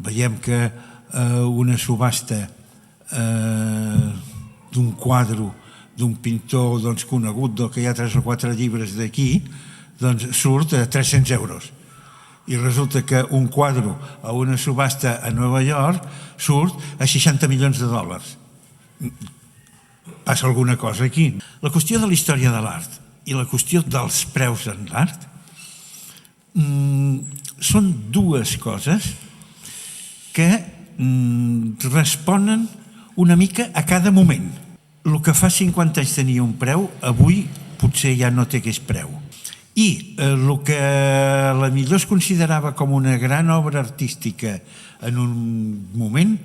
veiem que una subhasta d'un quadre d'un pintor conegut, que hi ha 3 o 4 llibres d'aquí, surt a 300 euros. I resulta que un quadre a una subhasta a Nova York surt a 60 milions de dòlars. Passa alguna cosa aquí. La qüestió de la història de l'art i la qüestió dels preus en l'art són dues coses que responen una mica a cada moment. El que fa 50 anys tenia un preu, avui potser ja no té aquest preu. I el que la millor es considerava com una gran obra artística en un moment,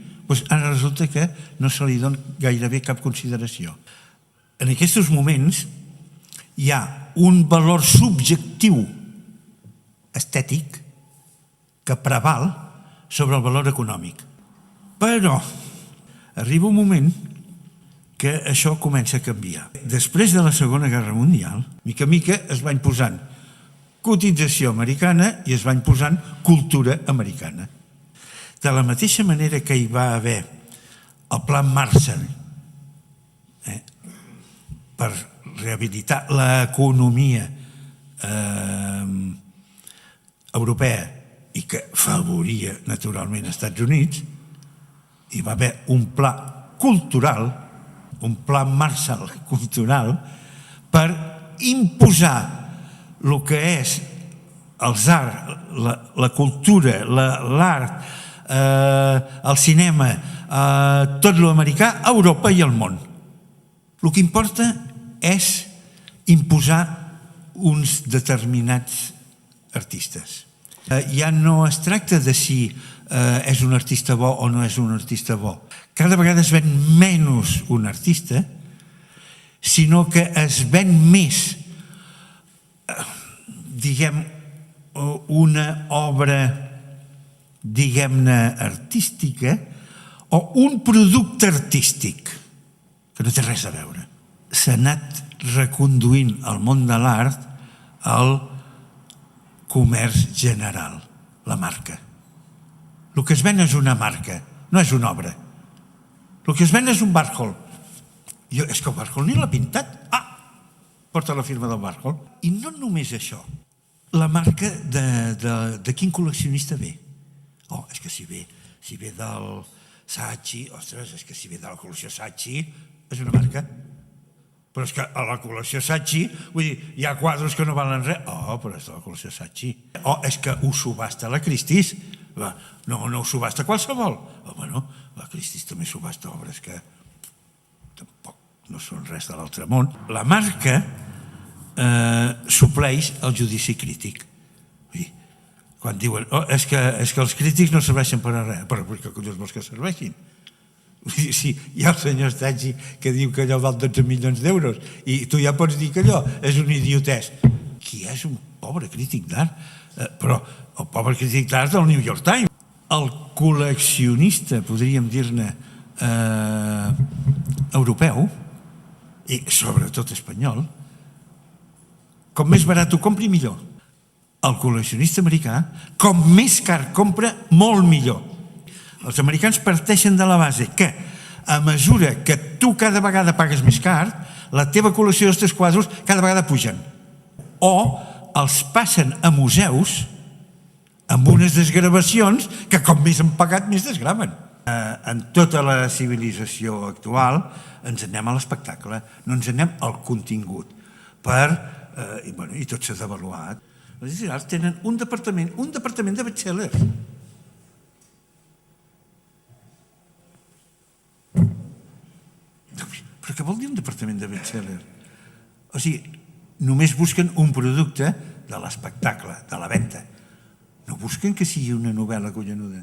ara resulta que no se li dona gairebé cap consideració. En aquests moments hi ha un valor subjectiu estètic que preval sobre el valor econòmic. Però arriba un moment que això comença a canviar. Després de la Segona Guerra Mundial, mica en mica es va imposant cotització americana i es va imposant cultura americana. De la mateixa manera que hi va haver el Pla Marshall per rehabilitar l'economia europea i que favoria naturalment els Estats Units, hi va haver un pla cultural, un pla Marshall cultural, per imposar el que és els arts, la cultura, l'art, el cinema, tot l'americà, a Europa i al món. El que importa és imposar uns determinats artistes. Ja no es tracta de si és un artista bo o no és un artista bo. Cada vegada es ven menys un artista, sinó que es ven més, diguem, una obra, diguem-ne, artística o un producte artístic, que no té res a veure. S'ha anat reconduint el món de l'art al comerç general, la marca. El que es ven és una marca, no és una obra. El que es ven és un Warhol. És que el Warhol ni l'ha pintat. Porta la firma del Warhol. I no només això. La marca de quin col·leccionista ve. És que si ve del Saatchi, ostres, és que si ve de la col·lecció Saatchi, és una marca. Però és que a la col·lecció Saatchi, vull dir, hi ha quadres que no valen res. Però és de la col·lecció Saatchi. És que ho subhasta la Christie's. No ho subhasta qualsevol. Bueno, la Christie's també subhasta obres que tampoc no són res de l'altre món. La marca supleix el judici crític. Quan diuen, és que els crítics no serveixen per a res, però què collons vols que serveixin? Si hi ha el senyor Staggi que diu que allò val 12 milions d'euros i tu ja pots dir que allò és un idiotès. Qui és un pobre crític d'art? Però el pobre crític d'art del New York Times. El col·leccionista, podríem dir-ne, europeu, i sobretot espanyol, com més barat ho compri, millor. El col·leccionista americà, com més car compra, molt millor. Els americans parteixen de la base que, a mesura que tu cada vegada pagues més car, la teva col·lecció dels teus quadres cada vegada pugen. O els passen a museus amb unes desgravacions que com més han pagat més desgraven. En tota la civilització actual ens anem a l'espectacle, no ens anem al contingut. I tot s'ha devaluat. Les arts tenen un departament de best-sellers. Però què vol dir un departament de best-sellers? O sigui, només busquen un producte de l'espectacle, de la venda. No busquen que sigui una novel·la collonuda.